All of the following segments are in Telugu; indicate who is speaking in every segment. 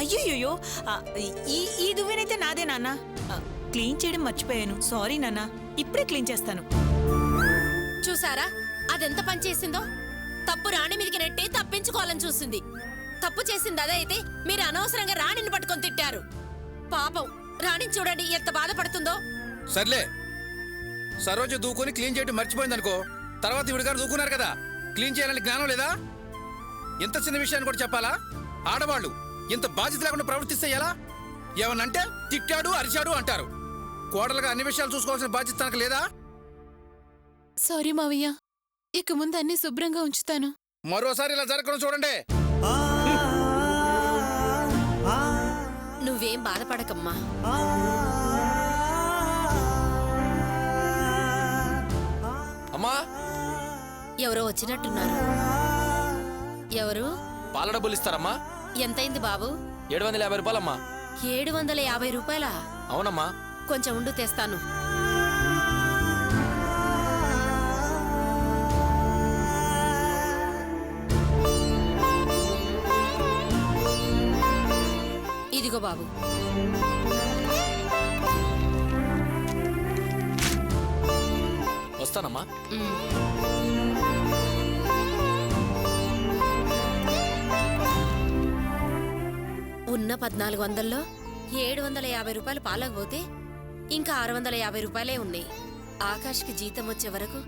Speaker 1: అయ్యయ్యో, ఈ దువ్వెనైతే నాదే నాన్న. క్లీన్ చేయడం మర్చిపోయాను, సారీ నాన్న. ఇప్పుడే క్లీన్ చేస్తాను.
Speaker 2: చూసారా అదెంత పని చేసిందో? తప్పు రాణి మీదకి నెట్టి తప్పించుకోవాలని చూసింది. తప్పు చేసింది అదే అయితే మీరు అనవసరంగా రాణిని పట్టుకొని తిట్టారు. పాపం రాణిని చూడండి ఎంత బాధపడుతుందో.
Speaker 3: సర్లే, సరోజ దూకుని క్లీన్ చేయడం మర్చిపోయిందనుకో, తర్వాత ఇవిడి గారు దూకున్నారు కదా, క్లీన్ చేయాలని జ్ఞానం లేదా? ఎంత చిన్న విషయాన్ని కూడా చెప్పాలా? ఆడవాళ్ళు ఇంత బాధ్యత లేకుండా ప్రవర్తిస్తే ఎలా? ఏమన్నంటే తిట్టాడు అరిచాడు అంటారు. కోడలుగా అన్ని విషయాలు చూసుకోవాల్సిన బాధ్యత తనకు లేదా?
Speaker 4: సారీ మావయ్య, ఇక ముందు అన్ని శుభ్రంగా ఉంచుతాను.
Speaker 3: మరోసారి ఇలా జరగకుండా చూడండి.
Speaker 2: నువ్వేం బాధపడకమ్మా.
Speaker 5: అమ్మా,
Speaker 2: ఎవరో వచ్చినట్టున్నారు. ఎవరు?
Speaker 5: పాల డబ్బులు ఇస్తారమ్మా?
Speaker 2: ఎంతైంది బాబు?
Speaker 5: 750 రూపాయలమ్మా.
Speaker 2: 750 రూపాయలా?
Speaker 5: అవునమ్మా.
Speaker 2: కొంచెం ఉండు తెస్తాను. ఇదిగో బాబు.
Speaker 5: వస్తానమ్మా.
Speaker 2: ఉన్న 1400లో 750 రూపాయలు పాలకపోతే ఇంకా 650 రూపాయలే ఉన్నాయి. ఆకాష్కి జీతం వచ్చే వరకు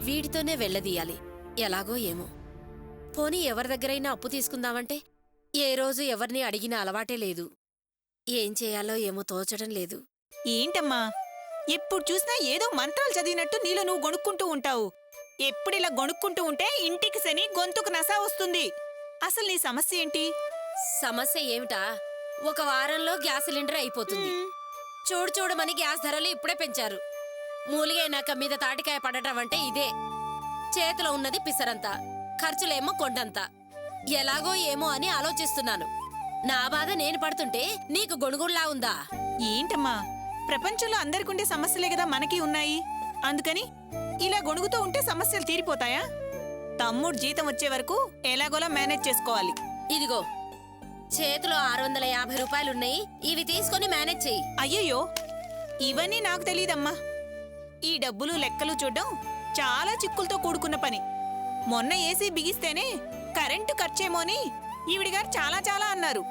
Speaker 2: వీటితోనే వెళ్ళదీయాలి. ఎలాగో ఏమో. పోనీ ఎవరి దగ్గరైనా అప్పు తీసుకుందామంటే ఏ రోజు ఎవరిని అడిగిన అలవాటే లేదు. ఏం చేయాలో ఏమో తోచడం లేదు.
Speaker 1: ఏంటమ్మా, ఎప్పుడు చూసినా ఏదో మంత్రాలు చదివినట్టు నీలో నువ్వు గొణుక్కుంటూ ఉంటావు. ఎప్పుడిలా గొణుక్కుంటూ ఉంటే ఇంటికి శని, గొంతుకు నస వస్తుంది. అసలు నీ సమస్య ఏంటి?
Speaker 2: సమస్య ఏమిటా? ఒక వారంలో గ్యాస్ సిలిండర్ అయిపోతుంది. చూడమని గ్యాస్ ధరలు ఇప్పుడే పెంచారు. మూలిగైనాక మీద తాటికాయ పడటం అంటే ఇదే. చేతిలో ఉన్నది పిసరంతా, ఖర్చులేమో కొండంతా. ఎలాగో ఏమో అని ఆలోచిస్తున్నాను. నా బాధ నేను పడుతుంటే నీకు గొణుగుళ్లా ఉందా?
Speaker 1: ఏంటమ్మా, ప్రపంచంలో అందరికుండే సమస్యలే కదా మనకి ఉన్నాయి. అందుకని ఇలా గొణుగుతూ ఉంటే సమస్యలు తీరిపోతాయా? తమ్ముడు జీతం వచ్చే వరకు ఎలాగోలా మేనేజ్ చేసుకోవాలి.
Speaker 2: ఇదిగో చేతిలో 650 రూపాయలున్నాయి. ఇవి తీసుకొని మేనేజ్ చెయ్యి.
Speaker 1: అయ్యయ్యో, ఇవన్నీ నాకు తెలీదమ్మా. ఈ డబ్బులు లెక్కలు చూడడం చాలా చిక్కులతో కూడుకున్న పని. మొన్న ఏసీ బిగిస్తేనే కరెంటు ఖర్చేమోని ఈవిడిగారు చాలా చాలా అన్నారు.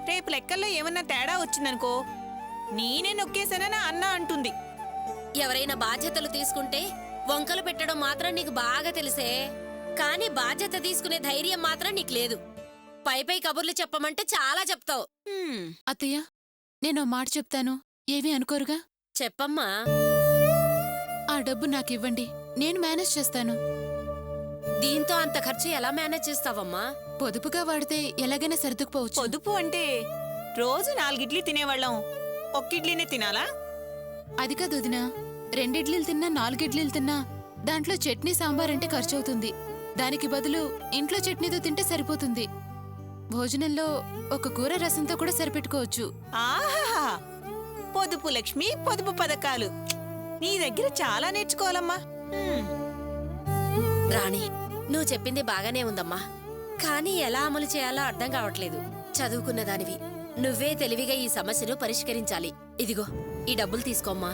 Speaker 1: రేపు లెక్కల్లో ఏమన్నా తేడా వచ్చిందనుకో నేనే నొక్కేశానని అన్న అంటుంది.
Speaker 2: ఎవరైనా బాధ్యతలు తీసుకుంటే వంకలు పెట్టడం మాత్రం నీకు బాగా తెలిసే, కానీ బాధ్యత తీసుకునే ధైర్యం మాత్రం నీకు లేదు. పై కబుర్లు చెప్పమంటే చాలా చెప్తావు.
Speaker 4: అత్తయ్య, నేను మాట చెప్తాను, ఏమీ అనుకోరుగా?
Speaker 2: చెప్పమ్మా.
Speaker 4: ఆ డబ్బు నాకివ్వండి, నేను మేనేజ్ చేస్తాను.
Speaker 2: దీంతో అంత ఖర్చు ఎలా మేనేజ్ చేస్తావమ్మా?
Speaker 4: పొదుపుగా వాడితే ఎలాగైనా సర్దుకుపోవచ్చు.
Speaker 1: పొదుపు అంటే రోజు 4 ఇడ్లీ తినేవాళ్ళం, 1 ఇడ్లీనే తినాలా?
Speaker 4: అది కాదు వదినా, 2 ఇడ్లీలు తిన్నా 4 ఇడ్లీలు తిన్నా దాంట్లో చట్నీ సాంబార్ అంటే ఖర్చవుతుంది. దానికి బదులు ఇంట్లో చట్నీతో తింటే సరిపోతుంది. భోజనంలో ఒక కూర రసంతో కూడా సరిపెట్టుకోవచ్చు.
Speaker 1: ఆహా, పొదుపు లక్ష్మి, పొదుపు పథకాలు నీ దగ్గర చాలా నేర్చుకోవాలమ్మా.
Speaker 2: రాణి, నువ్వు చెప్పింది బాగానే ఉందమ్మా, కానీ ఎలా అమలు చేయాలో అర్థం కావట్లేదు. చదువుకున్న దానివి, నువ్వే తెలివిగా ఈ సమస్యను పరిష్కరించాలి. ఇదిగో ఈ డబ్బులు తీసుకోమ్మా.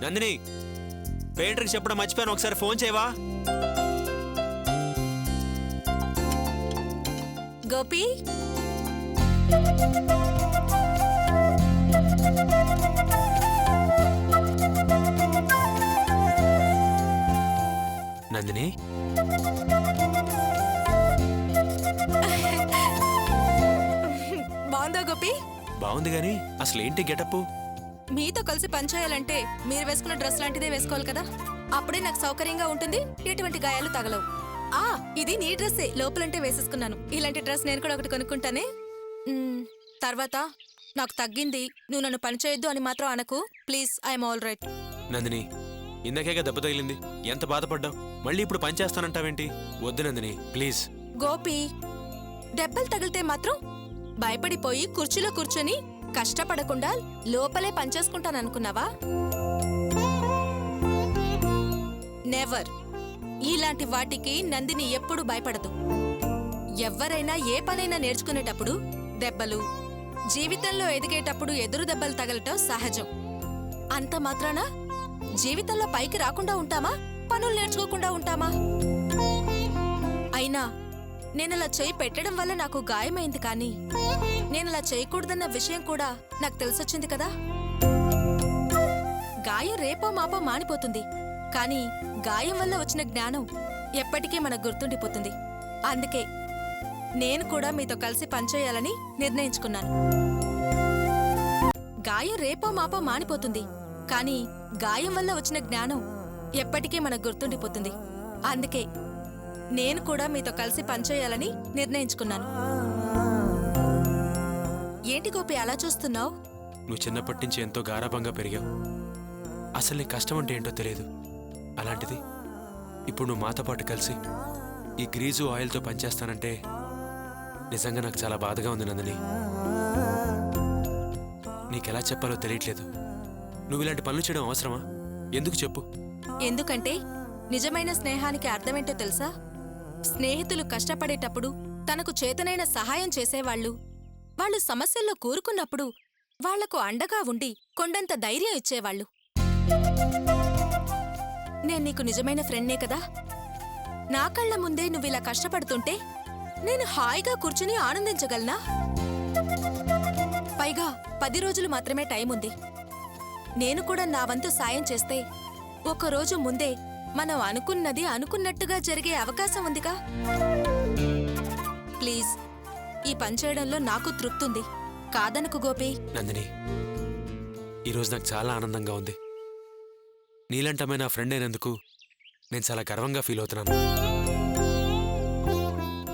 Speaker 6: నందిని, పెయింటర్కి చెప్పడం మర్చిపోయాను, ఒకసారి ఫోన్ చేయవా?
Speaker 1: గోపి,
Speaker 6: నందిని,
Speaker 7: బాగుందా గోపి?
Speaker 6: బాగుంది గాని అసలు ఏంటి గెటప్?
Speaker 7: మీతో కలిసి పనిచేయాలంటే మీరు వేసుకున్న డ్రెస్ లాంటిదే వేసుకోవాలి కదా, అప్పుడే నాకు సౌకర్యంగా ఉంటుంది, ఎటువంటి గాయాలు తగలవు. ఇది నీ డ్రెస్సే, లోపలంటే వేసేసుకున్నాను. ఇలాంటి డ్రెస్ నేను కూడా ఒకటి కొనుక్కుంటానే. తర్వాత నాకు తగ్గింది, నువ్వు నన్ను పని చేయొద్దు అని మాత్రం అనకు please. I'm all right.
Speaker 6: Nandini, ఇందాకేగా దెబ్బ తగిలింది, ఎంత బాధపడ్డావు. మళ్ళీ ఇప్పుడు పని చేస్తానంటావేంటి? వద్దు నందిని, ప్లీజ్.
Speaker 7: గోపి, దెబ్బలు తగిలితే మాత్రం భయపడిపోయి కుర్చీలో కూర్చొని కష్టపడకుండా లోపలే పనిచేసుకుంటాననుకున్నావా? నెవర్. ఇలాంటి వాటికి నందిని ఎప్పుడూ భయపడదు. ఎవ్వరైనా ఏ పనైనా నేర్చుకునేటప్పుడు దెబ్బలు, జీవితంలో ఎదిగేటప్పుడు ఎదురు దెబ్బలు తగలటం సహజం. అంత మాత్రాన జీవితంలో పైకి రాకుండా ఉంటామా, పనులు నేర్చుకోకుండా ఉంటామా? అయినా నేనలా చేయి పెట్టడం వల్ల నాకు గాయమైంది, కానీ నేనలా చేయకూడదన్న విషయం కూడా నాకు తెలిసొచ్చింది కదా. గాయం రేపో మాపో మానిపోతుంది, కానీ గాయం వల్ల వచ్చిన జ్ఞానం ఎప్పటికీ మనకు గుర్తుండిపోతుంది. అందుకే నేను కూడా మీతో కలిసి పనిచేయాలని నిర్ణయించుకున్నాను. గాయం రేపో మాపో మానిపోతుంది, కానీ గాయం వల్ల వచ్చిన జ్ఞానం ఎప్పటికీ మనకు గుర్తుండిపోతుంది. అందుకే నేను కూడా మీతో కలిసి పనిచేయాలని నిర్ణయించుకున్నాను. ఏంటి గోపి అలా చూస్తున్నావు?
Speaker 6: నువ్వు చిన్నప్పటి నుంచి ఎంతో గారాబంగా పెరిగావు. అసలు నీ కష్టం అంటే ఏంటో తెలియదు. అలాంటిది ఇప్పుడు నువ్వు మాతో పాటు కలిసి ఈ గ్రీజు ఆయిల్తో పనిచేస్తానంటే నిజంగా నాకు చాలా బాధగా ఉంది నందిని. నీకెలా చెప్పాలో తెలియట్లేదు. నువ్వు ఇలాంటి పనులు చేయడం అవసరమా? ఎందుకు చెప్పు.
Speaker 7: ఎందుకంటే నిజమైన స్నేహానికి అర్థమేంటో తెలుసా? స్నేహితులు కష్టపడేటప్పుడు తనకు చేతనైన సహాయం చేసేవాళ్ళు, వాళ్ళు సమస్యల్లో కూరుకున్నప్పుడు వాళ్లకు అండగా ఉండి కొండంత ధైర్యం ఇచ్చేవాళ్ళు. నేను నీకు నిజమైన ఫ్రెండ్నే కదా. నా కళ్ళ ముందే నువ్విలా కష్టపడుతుంటే నేను హాయిగా కూర్చుని ఆనందించగలనా? పైగా 10 రోజులు మాత్రమే టైం ఉంది. నేను కూడా నా వంతు సాయం చేస్తే ఒకరోజు ముందే మనం అనుకున్నది అనుకున్నట్టుగా జరిగే అవకాశం ఉందిగా. ప్లీజ్, ఈ పని చేయడంలో నాకు తృప్తుంది. కాదనుకు గోపి.
Speaker 6: నందిని, ఈరోజు నాకు చాలా ఆనందంగా ఉంది. నీలంటమే నా ఫ్రెండ్ అయినందుకు నేను చాలా గర్వంగా ఫీల్ అవుతున్నాను.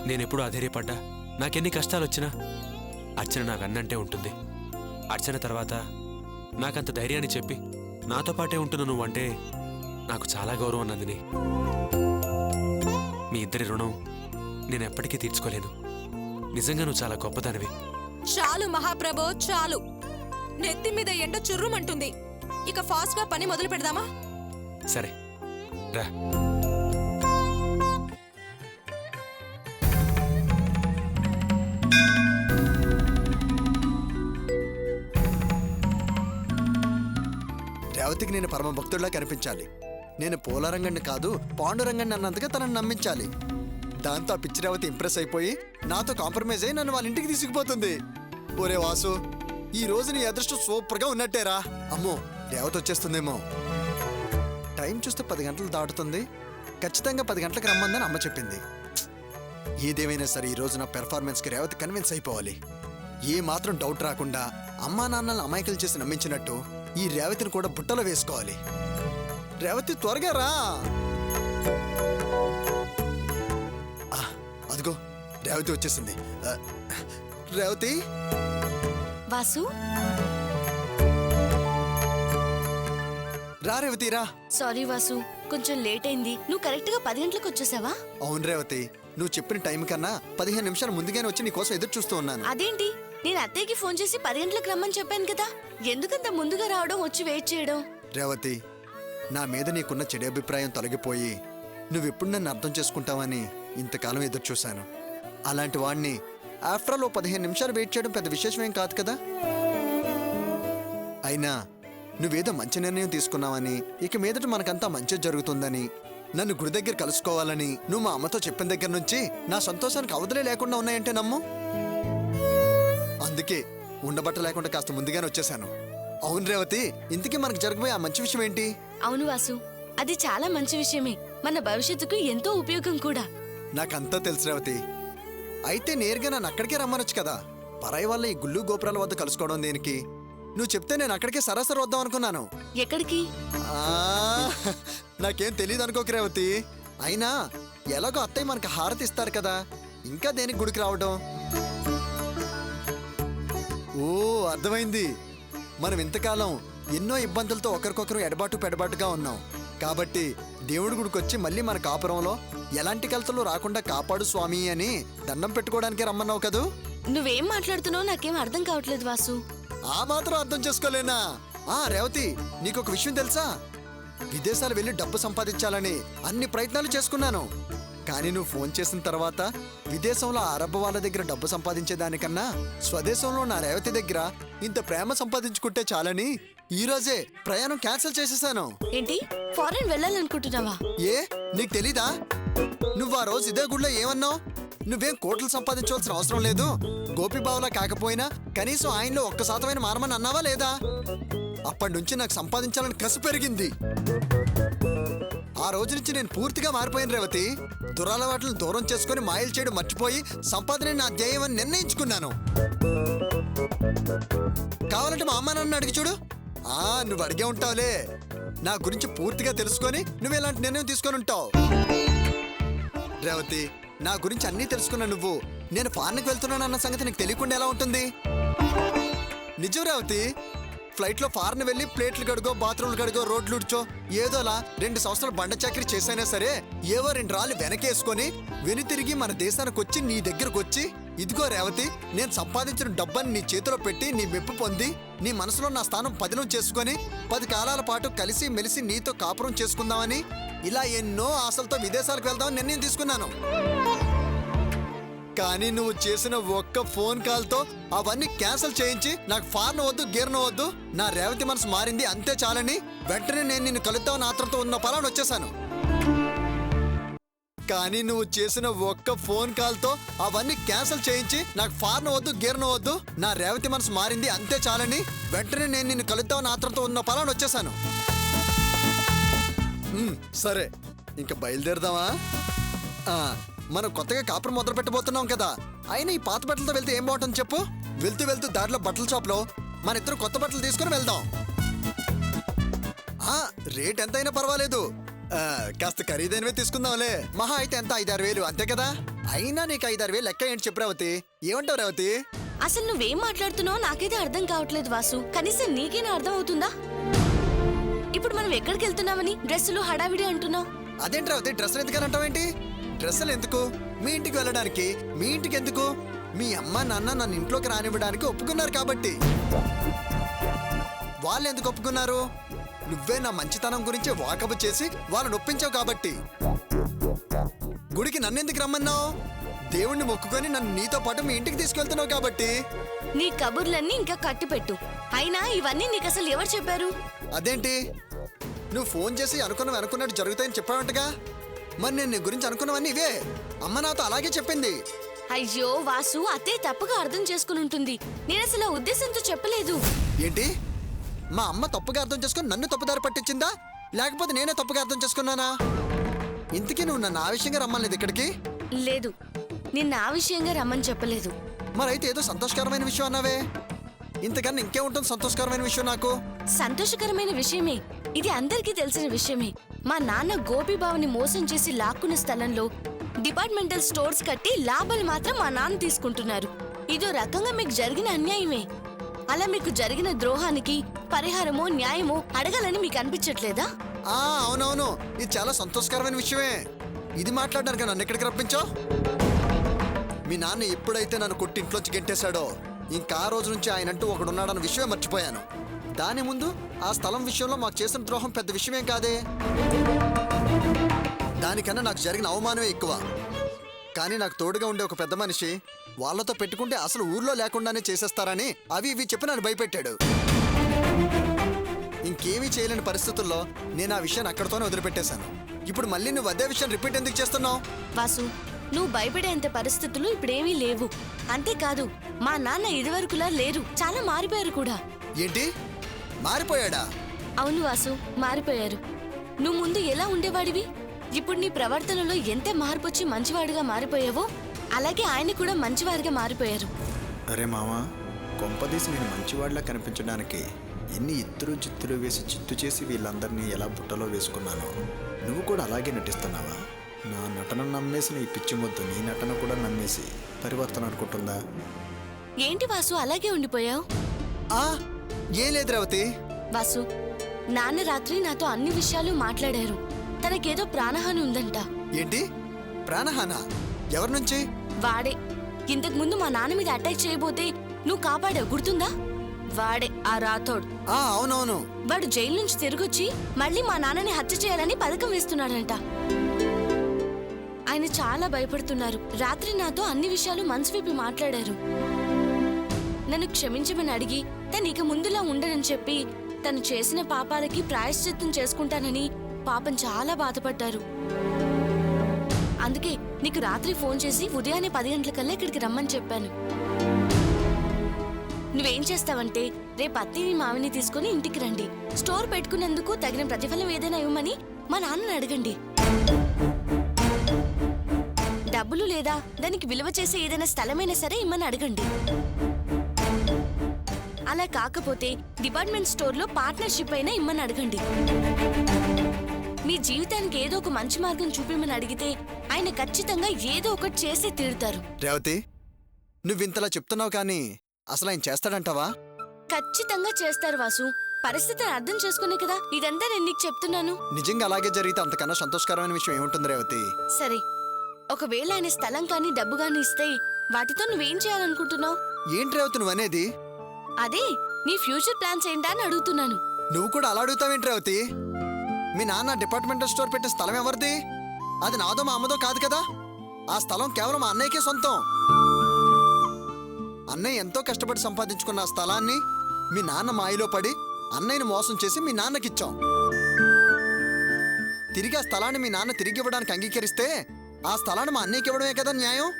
Speaker 6: నేనెప్పుడు అధైర్యపడ్డా, నాకెన్ని కష్టాలు వచ్చినా అర్చన నాకు అన్నంటే ఉంటుంది. అర్చన తర్వాత నాకంత ధైర్యాన్ని చెప్పి నాతో పాటే ఉంటున్న నువ్వంటే నాకు చాలా గౌరవం నందిని. మీ ఇద్దరి రుణం నేను ఎప్పటికీ తీర్చుకోలేను. నిజంగా నువ్వు చాలా గొప్పదానివి.
Speaker 7: చాలు మహాప్రభో, చాలు. నెత్తి మీద ఎండ చుర్రుమంటుంది. ఇక ఫాస్ట్ గా పని మొదలు పెడదామా?
Speaker 6: సరే రా.
Speaker 8: రేవతికి నేను పరమ భక్తుడిలా కనిపించాలి. నేను పోలారంగణ్ణి కాదు పాండురంగణ్ణి అన్నంతగా తనని నమ్మించాలి. దాంతో ఆ పిచ్చి రేవతి ఇంప్రెస్ అయిపోయి నాతో కాంప్రమైజ్ అయి నన్ను వాళ్ళ ఇంటికి తీసుకుపోతుంది. ఒరే వాసు, ఈ రోజు నీ అదృష్టం సూపర్గా ఉన్నట్టేరా. అమ్మో, రేవతి వచ్చేస్తుందేమో. టైం చూస్తే 10 గంటలు దాటుతుంది. ఖచ్చితంగా 10 గంటలకు రమ్మందని అమ్మ చెప్పింది. ఏదేమైనా సరే ఈ రోజు నా పెర్ఫార్మెన్స్కి రేవతి కన్విన్స్ అయిపోవాలి. ఏ మాత్రం డౌట్ రాకుండా అమ్మా నాన్నలను అమాయకులు చేసి నమ్మించినట్టు ఈ రేవతిని కూడా బుట్టలో వేసుకోవాలి. రేవతి త్వరగా రా. అదిగో రేవతి వచ్చేసింది. రేవతి,
Speaker 9: వాసు,
Speaker 8: రా రేవతి రా.
Speaker 9: సారీ వాసు, కొంచెం లేట్ అయింది. నువ్వు కరెక్ట్ గా 10 గంటలకు వచ్చేసావా?
Speaker 8: అవును రేవతి, నువ్వు చెప్పిన టైం కన్నా 15 నిమిషాలు ముందుగానే వచ్చి నీ కోసం ఎదురు చూస్తూ ఉన్నాను.
Speaker 9: అదేంటి, నేను అత్తయ్యకి ఫోన్ చేసి 10 గంటలకు రమ్మని చెప్పాను కదా. ఎందుకంత ముందుగా రావడం, వచ్చి వెయిట్ చేయడం?
Speaker 8: రేవతి, నా మీద నీకున్న చెడు అభిప్రాయం తొలగిపోయి నువ్వెప్పుడు నన్ను అర్థం చేసుకుంటావని ఇంతకాలం ఎదురు చూశాను. అలాంటి వాడిని ఆఫ్టర్ ఆల్ 15 నిమిషాలు వెయిట్ చేయడం పెద్ద విశేషమేం కాదు కదా. అయినా నువ్వేదో మంచి నిర్ణయం తీసుకున్నావని, ఇక మీదట మనకంతా మంచి జరుగుతుందని, నన్ను గుడి దగ్గర కలుసుకోవాలని నువ్వు మా అమ్మతో చెప్పిన దగ్గర నుంచి నా సంతోషానికి అవధులే లేకుండా ఉన్నాయంటే నమ్ము. అందుకే ఉండబట్ట లేకుండా కాస్త ముందుగానే వచ్చేసాను. అవును రేవతి, ఇంతకీ మనకు జరగబోయే ఆ మంచి విషయం ఏంటి?
Speaker 9: అవును వాసు, అది చాలా మంచి విషయమే. మన భవిష్యత్తుకు ఎంతో ఉపయోగం కూడా.
Speaker 8: నాకంతా తెలుసు రేవతి. అయితే నేరుగా నన్ను అక్కడికే రమ్మనొచ్చు కదా. పరాయి వాళ్ళ ఈ గుళ్ళు గోపురాల వద్ద కలుసుకోవడం దేనికి? నువ్వు చెప్తే నేను అక్కడికే సరాసరి వద్దాం అనుకున్నాను.
Speaker 9: ఎక్కడికి?
Speaker 8: నాకేం తెలియదు అనుకోక రేవతి. అయినా ఎలాగో అత్తయ్య మనకు హారతి ఇస్తారు కదా, ఇంకా దేనికి గుడికి రావడం? ఓ, అర్థమైంది. మనం ఇంతకాలం ఎన్నో ఇబ్బందులతో ఒకరికొకరు ఎడబాటుగా ఉన్నాం. కాబట్టి దేవుడి గుడికి వచ్చి మళ్ళీ మన కాపురంలో ఎలాంటి కలతలు రాకుండా కాపాడు స్వామి అని దండం పెట్టుకోవడానికే రమ్మన్నావు కదూ.
Speaker 9: నువ్వేం మాట్లాడుతున్నావు నాకేం అర్థం కావట్లేదు వాసు.
Speaker 8: ఆ మాత్రం అర్థం చేసుకోలేనా? రేవతి, నీకొక విషయం తెలుసా? విదేశాలు వెళ్ళి డబ్బు సంపాదించాలని అన్ని ప్రయత్నాలు చేసుకున్నాను. కానీ నువ్వు ఫోన్ చేసిన తర్వాత విదేశంలో అరబ్ వాళ్ళ దగ్గర డబ్బు సంపాదించేదానికన్నా స్వదేశంలో నా రేవతి దగ్గర ఇంత ప్రేమ సంపాదించుకుంటే చాలని ఈ రోజే ప్రయాణం క్యాన్సిల్ చేసేసాను.
Speaker 9: ఏంటి ఫారెన్ వెళ్ళాలనుకుంటున్నావా?
Speaker 8: ఏ నీకు తెలీదా? నువ్వు ఆ రోజు ఇదే గుడిలో ఏమన్నావు? నువ్వేం కోట్లు సంపాదించవలసిన అవసరం లేదు, గోపిబావులా కాకపోయినా కనీసం ఆయనలో 1% మారమని అన్నావా లేదా? అప్పటి నుంచి నాకు సంపాదించాలని కసి పెరిగింది. ఆ రోజు నుంచి నేను పూర్తిగా మారిపోయిన రేవతి. దురలవాట్లను దూరం చేసుకుని మాయలు చేయడం మర్చిపోయి సంపాదన నా ధ్యేయం అని నిర్ణయించుకున్నాను. కావాలంటే మా అమ్మ నాన్న అడిగి చూడు. నువ్వు అడిగే ఉంటావులే. నా గురించి పూర్తిగా తెలుసుకొని నువ్వు ఇలాంటి నిర్ణయం తీసుకొని ఉంటావు. రేవతి, నా గురించి అన్నీ తెలుసుకున్నా నువ్వు నేను ఫారెన్కి వెళ్తున్నానన్న సంగతి నీకు తెలియకుండా ఎలా ఉంటుంది? నిజం రేవతి. ఫ్లైట్లో ఫారెన్ వెళ్ళి ప్లేట్లు కడుగో, బాత్రూమ్లు కడుగో, రోడ్లు ఉడ్చో, ఏదోలా 2 సంవత్సరాలు బండ చాకరీ చేసైనా సరే ఏవో 2 రాళ్ళు వెనకేసుకొని వెనుతిరిగి మన దేశానికి వచ్చి నీ దగ్గరకు వచ్చి, ఇదిగో రేవతి, నేను సంపాదించిన డబ్బని నీ చేతిలో పెట్టి నీ మెప్పు పొంది నీ మనసులో నా స్థానం పదిలం చేసుకొని 10 కాలాల పాటు కలిసి మెలిసి నీతో కాపురం చేసుకుందామని ఇలా ఎన్నో ఆశలతో విదేశాలకు వెళ్దామని నిర్ణయం తీసుకున్నాను. కానీ నువ్వు చేసిన ఒక్క ఫోన్ కాల్తో అవన్నీ క్యాన్సిల్ చేయించి నాకు ఫారెన్ వద్దు, గీర్న వద్దు, నా రేవతి మనసు మారింది అంతే చాలని వెంటనే నేను నిన్ను కలుద్దామని ఆత్రంతో ఉన్న పలాన్ని వచ్చేసాను. కానీ నువ్వు చేసిన ఒక్క ఫోన్ కాల్తో అవన్నీ క్యాన్సిల్ చేయించి నాకు ఫారెన్ వద్దు, గీర్న వద్దు, నా రేవతి మనసు మారింది అంతే చాలని వెంటనే నేను నిన్ను కలుద్దామని ఆత్రంతో ఉన్న పలాన్ని వచ్చేసాను. సరే, ఇంకా బయలుదేరదామా? మనం కొత్తగా కాపురం మొదలు పెట్టబోతున్నాం కదా, అయినా ఈ పాత బట్టలతో వెళ్తే ఏం బాగుంటుంది చెప్పు? వెళ్తూ వెళ్తూ దారిలో బట్టల షాప్లో మన ఇద్దరు కొత్త బట్టలు తీసుకుని వెళ్దాం. రేట్ ఎంతైనా పర్వాలేదు, కాస్త ఖరీదైనవే తీసుకుందాంలే. మహా అయితే ఎంత 5-6 వేలు అంతే కదా. అయినా నీకు 5-6 వేలు లెక్క ఏంటి చెప్పు రేవతి? ఏమంటావు రేవతి?
Speaker 9: అసలు నువ్వేం మాట్లాడుతున్నావు నాకైతే అర్థం కావట్లేదు వాసు. కనీసం నీకేనా అర్థం అవుతుందా? ఇప్పుడు మనం ఎక్కడికి వెళ్తున్నామని డ్రెస్సులు హడావిడి అంటున్నావు.
Speaker 8: అదేంటి రేవతి, డ్రెస్సులు ఎందుకని అంటావేంటి? డ్రెస్సులు ఎందుకు? మీ ఇంటికి వెళ్ళడానికి. మీ ఇంటికి ఎందుకు? మీ అమ్మ నాన్న నన్ను ఇంట్లోకి రానివ్వడానికి ఒప్పుకున్నారు కాబట్టి. వాళ్ళు ఎందుకు ఒప్పుకున్నారు? నువ్వే నా మంచితనం గురించి వాకబు చేసి వాళ్ళని ఒప్పించావు కాబట్టి. గుడికి నన్నెందుకు రమ్మన్నావు? దేవుణ్ణి మొక్కుకొని నన్ను నీతో పాటు మీ ఇంటికి తీసుకెళ్తున్నావు కాబట్టి.
Speaker 9: నీ కబుర్లన్నీ ఇంకా కట్టిపెట్టు. అయినా ఇవన్నీ నీకు అసలు ఎవరు చెప్పారు?
Speaker 8: అదేంటి, నువ్వు ఫోన్ చేసి అనుకున్నట్టు జరుగుతాయని చెప్పావంటగా. మరి నేను నీ గురించి అనుకున్నవన్నీ ఇవే. అమ్మ నాతో అలాగే చెప్పింది.
Speaker 9: అయ్యో వాసు, అతే తప్పుగా అర్థం చేసుకుని ఉంటుంది. నేను అసలు ఆ ఉద్దేశంతో చెప్పలేదు.
Speaker 8: ఏంటి, మా అమ్మ తప్పుగా అర్థం చేసుకుని నన్ను తప్పుదారి పట్టించిందా, లేకపోతే నేనే తప్పుగా అర్థం చేసుకున్నానా? ఇంతకీ నువ్వు నన్ను ఆ విషయంగా రమ్మలేదు ఇక్కడికి?
Speaker 9: లేదు, నిన్న ఆ విషయంగా రమ్మని చెప్పలేదు.
Speaker 8: మరైతే ఏదో సంతోషకరమైన విషయం అన్నావే. ఇంతకన్నా ఇంకేముంటుంది సంతోషకరమైన విషయం నాకు?
Speaker 9: సంతోషకరమైన విషయమే ఇది, అందరికీ తెలిసిన విషయమే. మా నాన్న గోపిబావుని మోసం చేసి లాక్కున్న స్థలంలో డిపార్ట్మెంటల్ స్టోర్స్ కట్టి లాభాలు మాత్రం మా నాన్న తీసుకుంటున్నారు. ఇదో రకంగా మీకు జరిగిన అన్యాయమే. అలా మీకు జరిగిన ద్రోహానికి పరిహారమో న్యాయమో అడగాలని మీకు అనిపించట్లేదా?
Speaker 8: అవునవును, ఇది చాలా సంతోషకరమైన విషయమే. ఇది మాట్లాడడానికి నన్ను ఎక్కడికి రప్పించావు? మీ నాన్న ఎప్పుడైతే నన్ను కొట్టింట్లోంచి గెంటేశాడో ఇంకా ఆ రోజు నుంచి ఆయనంటూ ఒకడున్నాడన్న విషయమే మర్చిపోయాను. దాని ముందు ఆ స్థలం విషయంలో మాకు చేసిన ద్రోహం పెద్ద విషయమేం కాదే. దానికన్నా నాకు జరిగిన అవమానమే ఎక్కువ. కానీ నాకు తోడుగా ఉండే ఒక పెద్ద మనిషి వాళ్ళతో పెట్టుకుంటే అసలు ఊర్లో లేకుండానే చేసేస్తారని అవి ఇవి చెప్పి నన్ను భయపెట్టాడు. ఇంకేమీ చేయలేని పరిస్థితుల్లో నేను ఆ విషయాన్ని అక్కడితోనే వదిలిపెట్టేశాను. ఇప్పుడు మళ్ళీ నువ్వు అదే విషయం రిపీట్ ఎందుకు చేస్తున్నావు?
Speaker 9: వాసు, నువ్వు భయపడేంత పరిస్థితులు ఇప్పుడేమీ లేవు. అంతేకాదు, మా నాన్న ఇదివరకులా లేరు, చాలా మారిపోయారు కూడా.
Speaker 8: ఏంటి, మారిపోయాడా?
Speaker 9: అవును వాసు, మారిపోయారు. నువ్వు ముందు ఎలా ఉండేవాడివి, ఇప్పుడు నీ ప్రవర్తనలో ఎంత మార్పు వచ్చి మంచివాడిగా మారిపోయావో అలాగే ఆయన కూడా మంచివారిగా మారిపోయారు.
Speaker 8: అరే మామా, కొంపదీసి నేను మంచివాడిలా కనిపించడానికి ఎన్ని ఇత్తులు చిత్తులు వేసి చిత్తు చేసి వీళ్ళందరినీ ఎలా బుట్టలో వేసుకున్నానో నువ్వు కూడా అలాగే నటిస్తున్నావా? నా నటన నమ్మేసిన ఈ పిచ్చి ముద్దు నీ నటన కూడా నమ్మేసి పరివర్తన అనుకుంటుందా?
Speaker 9: ఏంటి వాసు అలాగే ఉండిపోయావు?
Speaker 8: ఏం లేదు రేవతి.
Speaker 9: వాసు, నాన్న రాత్రి నాతో అన్ని విషయాలు మాట్లాడారు. తనకేదో ప్రాణహాని ఉందంట.
Speaker 8: ఏంటి, ప్రాణహానా? ఎవరి నుంచి?
Speaker 9: వాడే ఇంతకు ముందు మా నాన్న మీద అటాక్ చేయబోతే నువ్వు కాపాడావు, గుర్తుందా? వాడే ఆ రాథోడ్.
Speaker 8: అవునవును.
Speaker 9: వాడు జైలు నుంచి తిరిగొచ్చి మళ్ళీ మా నాన్నని హత్య చేయాలని పథకం వేస్తున్నాడంట. ఆయన చాలా భయపడుతున్నారు. రాత్రి నాతో అన్ని విషయాలు మనసు విప్పి మాట్లాడారు. నన్ను క్షమించమని అడిగి తను ఇక ముందులా ఉండనని చెప్పి తను చేసిన పాపాలకి ప్రాయశ్చిత్తం చేసుకుంటానని పాపం చాలా బాధపడ్డారు. అందుకే నీకు రాత్రి ఫోన్ చేసి ఉదయాన్నే 10 గంటలకల్లా ఇక్కడికి రమ్మని చెప్పాను. నువ్వేం చేస్తావంటే రేపు అత్తిని మావిని తీసుకుని ఇంటికి రండి. స్టోర్ పెట్టుకున్నందుకు తగిన ప్రతిఫలం ఏదైనా ఇవ్వమని మా నాన్నని అడగండి. డబ్బులు లేదా దానికి విలువ చేసే ఏదైనా స్థలమైనా సరే ఇమ్మని అడగండి. అలా కాకపోతే డిపార్ట్మెంట్ స్టోర్లో పార్ట్నర్షిప్ అయినా ఇమ్మని అడగండి. మీ జీవితానికి ఏదో ఒక మంచి మార్గం చూపిమని అడిగితే ఆయన ఖచ్చితంగా ఏదో ఒకటి చేసి తీరుతారు.
Speaker 8: రేవతి, నువ్వింతలా చెప్తున్నావు కానీ అసలు ఆయన చేస్తాడంటావా?
Speaker 9: ఖచ్చితంగా చేస్తారు వాసు. పరిస్థితిని అర్థం చేసుకునే కదా ఇదంతా నేను నీకు చెప్తున్నాను.
Speaker 8: నిజంగా అలాగే జరిగితే అంతకన్నా సంతోషకరమైన విషయం ఏముంటుంది రేవతి?
Speaker 9: సరే, ఒకవేళ ఆయన స్థలం కానీ డబ్బు కానీ ఇస్తే వాటితో నువ్వేం చేయాలనుకుంటున్నావు?
Speaker 8: ఏంటి రేవతి నువ్వు అనేది?
Speaker 9: అదే నీ ఫ్యూచర్ ప్లాన్స్ ఏంటా అని అడుగుతున్నాను.
Speaker 8: నువ్వు కూడా అలా అడుగుతావేంటి రేవతి? మీ నాన్న డిపార్ట్మెంటల్ స్టోర్ పెట్టిన స్థలం ఎవరిది? అది నాదో మా అమ్మదో కాదు కదా. ఆ స్థలం కేవలం మా అన్నయ్యకే సొంతం. అన్నయ్య ఎంతో కష్టపడి సంపాదించుకున్న ఆ స్థలాన్ని మీ నాన్న మాయలో పడి అన్నయ్యని మోసం చేసి మీ నాన్నకిచ్చాం. తిరిగి ఆ స్థలాన్ని మీ నాన్న తిరిగి ఇవ్వడానికి అంగీకరిస్తే ఆ స్థలాన్ని మా అన్నయ్యకి ఇవ్వడమే కదా న్యాయం.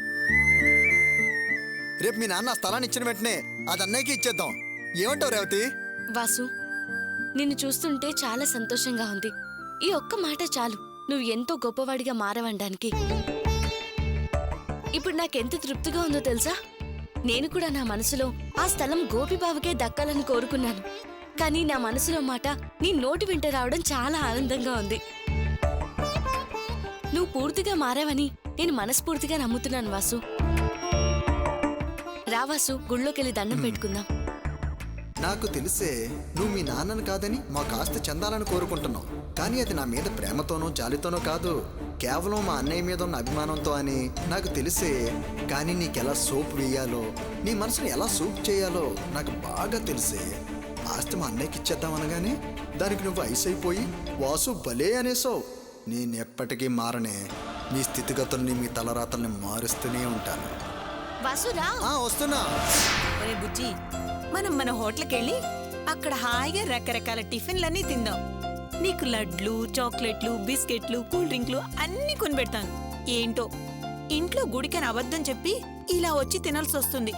Speaker 8: రేపు మీ నాన్న ఆ స్థలాన్ని ఇచ్చిన వెంటనే అది అన్నయ్యకి ఇచ్చేద్దాం. ఏమంటావు రేవతి?
Speaker 9: వాసు, నిన్ను చూస్తుంటే చాలా సంతోషంగా ఉంది. ఈ ఒక్క మాట చాలు నువ్వు ఎంతో గొప్పవాడిగా మారవడానికి. ఇప్పుడు నాకెంత తృప్తిగా ఉందో తెలుసా? నేను కూడా నా మనసులో ఆ స్థలం గోపిబావకే దక్కాలని కోరుకున్నాను. కానీ నా మనసులో మాట నీ నోటి వెంట రావడం చాలా ఆనందంగా ఉంది. నువ్వు పూర్తిగా మారావని నేను మనస్ఫూర్తిగా నమ్ముతున్నాను వాసు. రా వాసు, గుళ్ళోకెళ్ళి దండం పెట్టుకుందాం.
Speaker 8: నాకు తెలిసే నువ్వు మీ నాన్నను కాదని మా కాస్త చెందాలని కోరుకుంటున్నావు. కానీ అది నా మీద ప్రేమతోనో జాలితోనో కాదు, కేవలం మా అన్నయ్య మీద ఉన్న అభిమానంతో అని నాకు తెలిసే. కానీ నీకెలా సోప్ వేయాలో, నీ మనసుని ఎలా సూప్ చేయాలో నాకు బాగా తెలిసే. ఆస్తి మా అన్నయ్యకి ఇచ్చేద్దామనగానే దానికి నువ్వు ఐస్ అయిపోయి వాసు భలే అనేసావు. నేనెప్పటికీ మారనే. మీ స్థితిగతుల్ని మీ తలరాతల్ని మారుస్తూనే ఉంటాను.
Speaker 9: వాసురా,
Speaker 8: వస్తున్నా.
Speaker 1: ఒరే బుజ్జి, మనం మన హోటల్కి వెళ్ళి అక్కడ హాయిగా రకరకాల టిఫిన్లన్నీ తిందాం. నీకు లడ్లు, చాక్లెట్లు, బిస్కెట్లు, కూల్ డ్రింక్లు అన్నీ కొనిపెడతాను. ఏంటో ఇంట్లో గుడికని అబద్ధం చెప్పి ఇలా వచ్చి తినాల్సి వస్తుంది.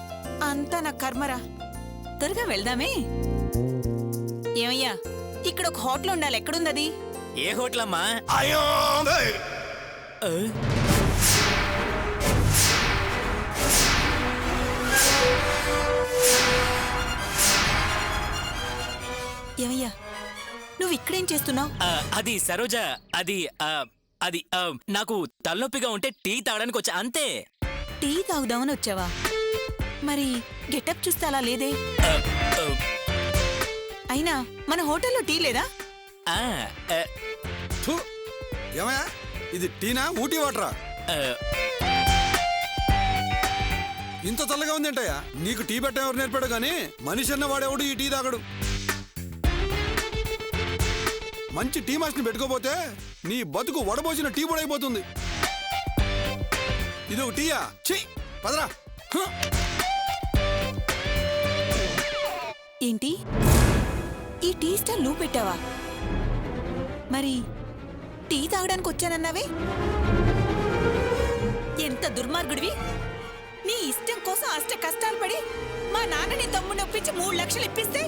Speaker 1: అంతా నా కర్మరా. త్వరగా వెళ్దామే. ఏమయ్యా, ఇక్కడ ఒక హోటల్ ఉండాలి. ఎక్కడుందది?
Speaker 10: ఏ హోటల్ అమ్మా?
Speaker 1: ఏమయ్యా, నువ్వు ఇక్కడేం చేస్తున్నావు?
Speaker 10: అది సరోజ, అది నాకు తలనొప్పిగా ఉంటే టీ తాగడానికి వచ్చా, అంతే.
Speaker 1: టీ తాగుదామని వచ్చావా? మరి గెటప్ చూస్తే అలా లేదే. అయినా మన హోటల్లో టీ లేదా?
Speaker 3: ఏమయ్యా, ఇది టీనా ఊటీ వాటరా? ఇంత చల్లగా ఉంది ఏంటయ్యా? నీకు టీ పెట్ట ఎవరు నేర్పాడు గానీ మనిషి అన్న వాడెవడు ఈ టీ తాగడు. మంచి టీ మాస్ని పెట్టుకోపోతే నీ బతుకు వడబోసిన టీ పొడైపోతుంది. ఇది ఒక టీయా? ఛీ, పదరా.
Speaker 1: ఏంటి, ఈ టీ స్టాల్ నువ్వు పెట్టావా? మరి టీ తాగడానికి వచ్చానన్నావే? ఎంత దుర్మార్గుడివి! నీ ఇష్టం కోసం అష్ట కష్టాలు పడి మా నాన్నని తమ్ముడిని ఒప్పించి 3 లక్షలు ఇప్పిస్తే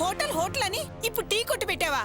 Speaker 1: హోటల్ అని ఇప్పుడు టీ కొట్టు పెట్టావా?